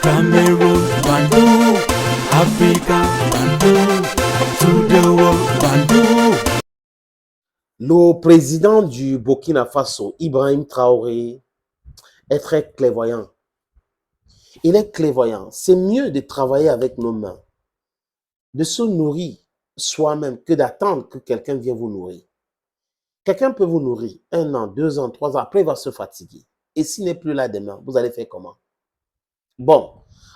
Cameroon, Bandung, Africa, Bandung, to the world, Bandung. Le président du Burkina Faso, Ibrahim Traoré, est très clairvoyant. Il est clairvoyant. C'est mieux de travailler avec nos mains, de se nourrir soi-même que d'attendre que quelqu'un vienne vous nourrir. Quelqu'un peut vous nourrir 1 an, 2 ans, 3 ans, après il va se fatiguer. Et s'il n'est plus là demain, vous allez faire comment? Bon,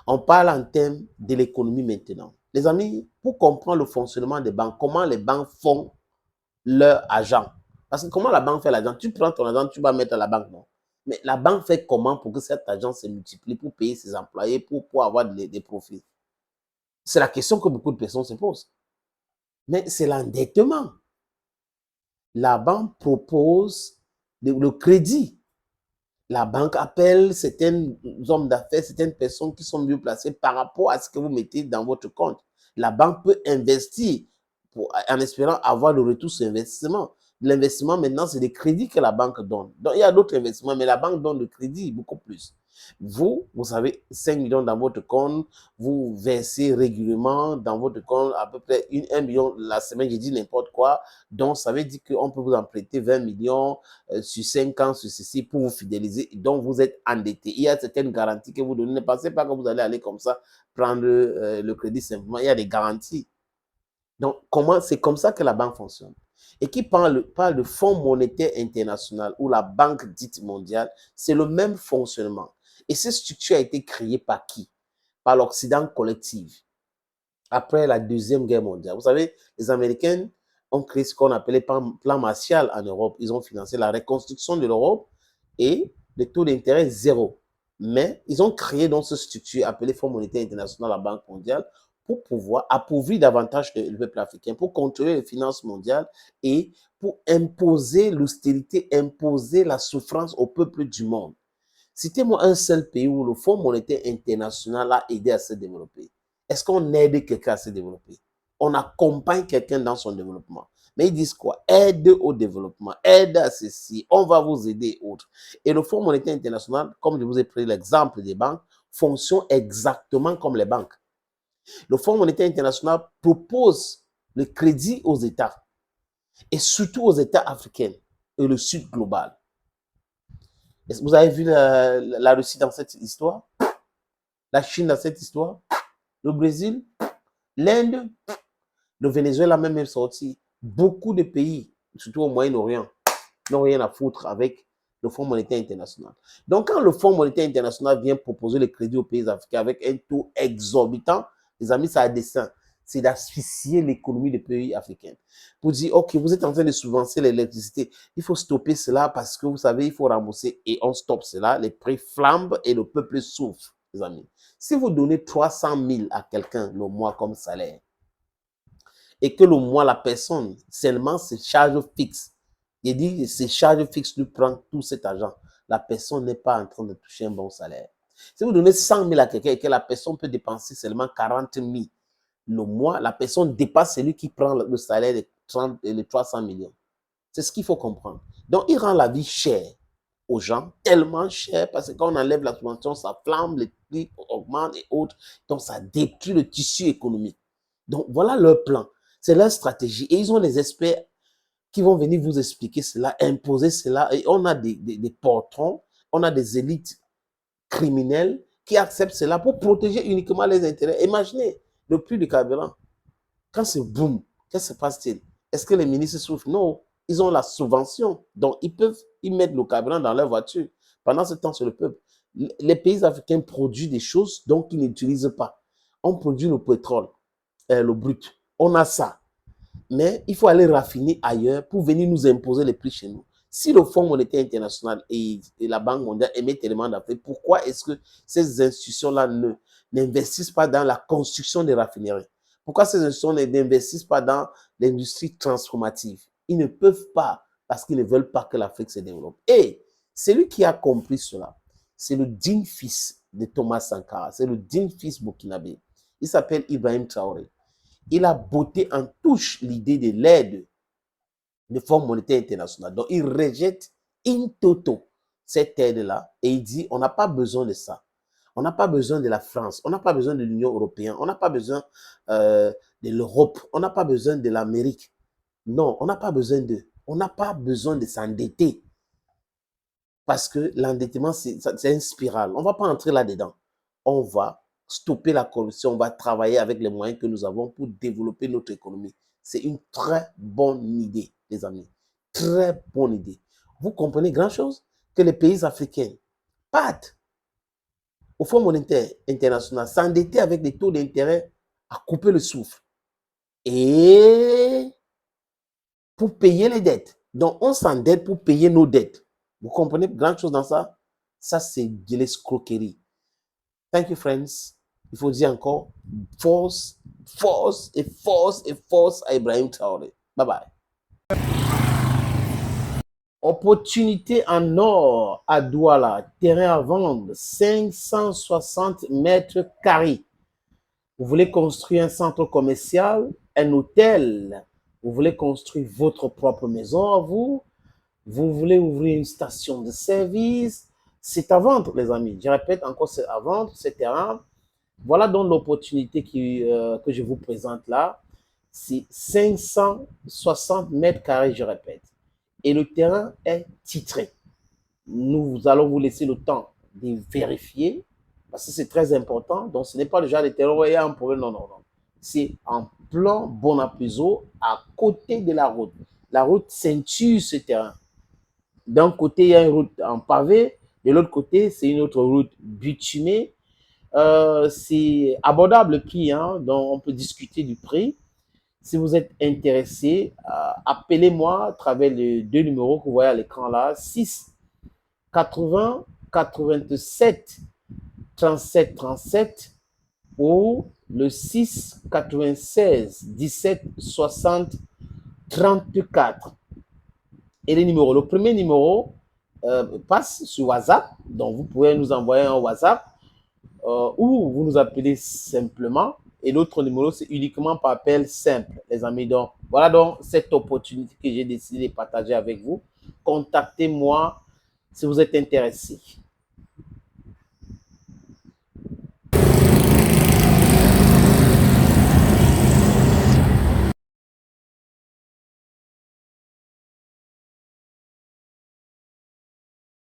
on parle en termes de l'économie maintenant. Les amis, pour comprendre le fonctionnement des banques, comment les banques font leur argent. Parce que comment la banque fait l'argent? Tu prends ton argent, tu vas mettre à la banque, non? Mais la banque fait comment pour que cet argent se multiplie, pour payer ses employés, pour avoir des profits? C'est la question que beaucoup de personnes se posent. Mais c'est l'endettement. La banque propose le crédit. La banque appelle certains hommes d'affaires, certaines personnes qui sont mieux placées par rapport à ce que vous mettez dans votre compte. La banque peut investir en espérant avoir le retour sur investissement. L'investissement, maintenant, c'est des crédits que la banque donne. Donc, il y a d'autres investissements, mais la banque donne le crédit beaucoup plus. Vous avez 5 millions dans votre compte, vous versez régulièrement dans votre compte à peu près 1 million la semaine, je dis n'importe quoi. Donc, ça veut dire qu'on peut vous en prêter 20 millions sur 5 ans, sur ceci, pour vous fidéliser. Donc, vous êtes endetté. Il y a certaines garanties que vous donnez. Ne pensez pas que vous allez aller comme ça, prendre le crédit simplement. Il y a des garanties. Donc, c'est comme ça que la banque fonctionne. Et qui parle de Fonds monétaire international ou la Banque dite mondiale, c'est le même fonctionnement. Et cette structure a été créée par qui? Par l'Occident collectif, après la Deuxième Guerre mondiale. Vous savez, les Américains ont créé ce qu'on appelait plan Marshall en Europe. Ils ont financé la reconstruction de l'Europe et le taux d'intérêt zéro. Mais ils ont créé donc cette structure appelée Fonds monétaire international, la Banque mondiale, pour pouvoir appauvrir davantage le peuple africain, pour contrôler les finances mondiales et pour imposer l'austérité, imposer la souffrance au peuple du monde. Citez-moi un seul pays où le Fonds monétaire international a aidé à se développer. Est-ce qu'on aide quelqu'un à se développer? On accompagne quelqu'un dans son développement. Mais ils disent quoi? Aide au développement, aide à ceci, on va vous aider, autres. Et le Fonds monétaire international, comme je vous ai pris l'exemple des banques, fonctionne exactement comme les banques. Le Fonds monétaire international propose le crédit aux États, et surtout aux États africains et le Sud global. Vous avez vu la Russie dans cette histoire? La Chine dans cette histoire? Le Brésil? L'Inde? Le Venezuela même est sorti. Beaucoup de pays, surtout au Moyen-Orient, n'ont rien à foutre avec le Fonds monétaire international. Donc, quand le Fonds monétaire international vient proposer le crédit aux pays africains avec un taux exorbitant, les amis, ça a dessein. C'est d'asphyxier l'économie des pays africains. Pour dire, OK, vous êtes en train de subventionner l'électricité. Il faut stopper cela parce que vous savez, il faut rembourser. Et on stoppe cela. Les prix flambent et le peuple souffre, les amis. Si vous donnez 300 000 à quelqu'un le mois comme salaire, et que le mois, la personne, seulement ses charges fixes, il dit, ses charges fixes lui prend tout cet argent. La personne n'est pas en train de toucher un bon salaire. Si vous donnez 100 000 à quelqu'un et que la personne peut dépenser seulement 40 000 le mois, la personne dépasse celui qui prend le salaire de 30 et les 300 millions. C'est ce qu'il faut comprendre. Donc, il rend la vie chère aux gens, tellement chère, parce que quand on enlève la subvention, ça flambe, les prix augmentent et autres. Donc, ça détruit le tissu économique. Donc, voilà leur plan. C'est leur stratégie. Et ils ont des experts qui vont venir vous expliquer cela, imposer cela. Et on a des patrons, on a des élites criminelles qui acceptent cela pour protéger uniquement les intérêts. Imaginez le prix du carburant. Quand c'est boum, qu'est-ce qui se passe-t-il? Est-ce que les ministres souffrent? Non. Ils ont la subvention. Donc, ils mettent le carburant dans leur voiture. Pendant ce temps, c'est le peuple. Les pays africains produisent des choses donc ils n'utilisent pas. On produit le pétrole, le brut. On a ça. Mais il faut aller raffiner ailleurs pour venir nous imposer les prix chez nous. Si le Fonds monétaire international et la Banque mondiale émettent tellement d'Afrique, pourquoi est-ce que ces institutions-là n'investissent pas dans la construction des raffineries? Pourquoi ces institutions n'investissent pas dans l'industrie transformative? Ils ne peuvent pas parce qu'ils ne veulent pas que l'Afrique se développe. Et celui qui a compris cela, c'est le digne fils de Thomas Sankara, c'est le digne fils burkinabé. Il s'appelle Ibrahim Traoré. Il a botté en touche l'idée de l'aide du Fonds monétaire international. Donc, il rejette in toto cette aide-là et il dit, on n'a pas besoin de ça. On n'a pas besoin de la France, on n'a pas besoin de l'Union européenne, on n'a pas besoin de l'Europe, on n'a pas besoin de l'Amérique. Non, on n'a pas besoin d'eux. On n'a pas besoin de s'endetter. Parce que l'endettement, c'est une spirale. On ne va pas entrer là-dedans. On va stopper la corruption, on va travailler avec les moyens que nous avons pour développer notre économie. C'est une très bonne idée, les amis. Très bonne idée. Vous comprenez grand chose? Que les pays africains partent au Fonds monétaire international, s'endetter avec des taux d'intérêt à couper le souffle. Et pour payer les dettes. Donc, on s'endette pour payer nos dettes. Vous comprenez grande chose dans ça? Ça, c'est de l'escroquerie. Thank you, friends. Il faut dire encore force, force et force et force à Ibrahim Traoré. Bye bye. Opportunité en or à Douala. Terrain à vendre, 560 mètres carrés. Vous voulez construire un centre commercial, un hôtel. Vous voulez construire votre propre maison à vous. Vous voulez ouvrir une station de service. C'est à vendre, les amis. Je répète encore, c'est à vendre, ce terrain. Voilà donc l'opportunité que je vous présente là. C'est 560 mètres carrés, je répète. Et le terrain est titré. Nous allons vous laisser le temps de vérifier, parce que c'est très important. Donc, ce n'est pas le genre de terrain où il y a un problème. Non, non, non. C'est en plan Bonapuzo, à côté de la route. La route ceinture ce terrain. D'un côté, il y a une route en pavé. De l'autre côté, c'est une autre route bitumée. C'est abordable le prix, hein, donc on peut discuter du prix. Si vous êtes intéressé, appelez-moi à travers les deux numéros que vous voyez à l'écran là, 6 80 87 37 37 ou le 6 96 17 60 34. Et les numéros, le premier numéro passe sur WhatsApp, donc vous pouvez nous envoyer un WhatsApp ou vous nous appelez simplement. Et l'autre numéro, c'est uniquement par appel simple, les amis. Donc, voilà donc cette opportunité que j'ai décidé de partager avec vous. Contactez-moi si vous êtes intéressé.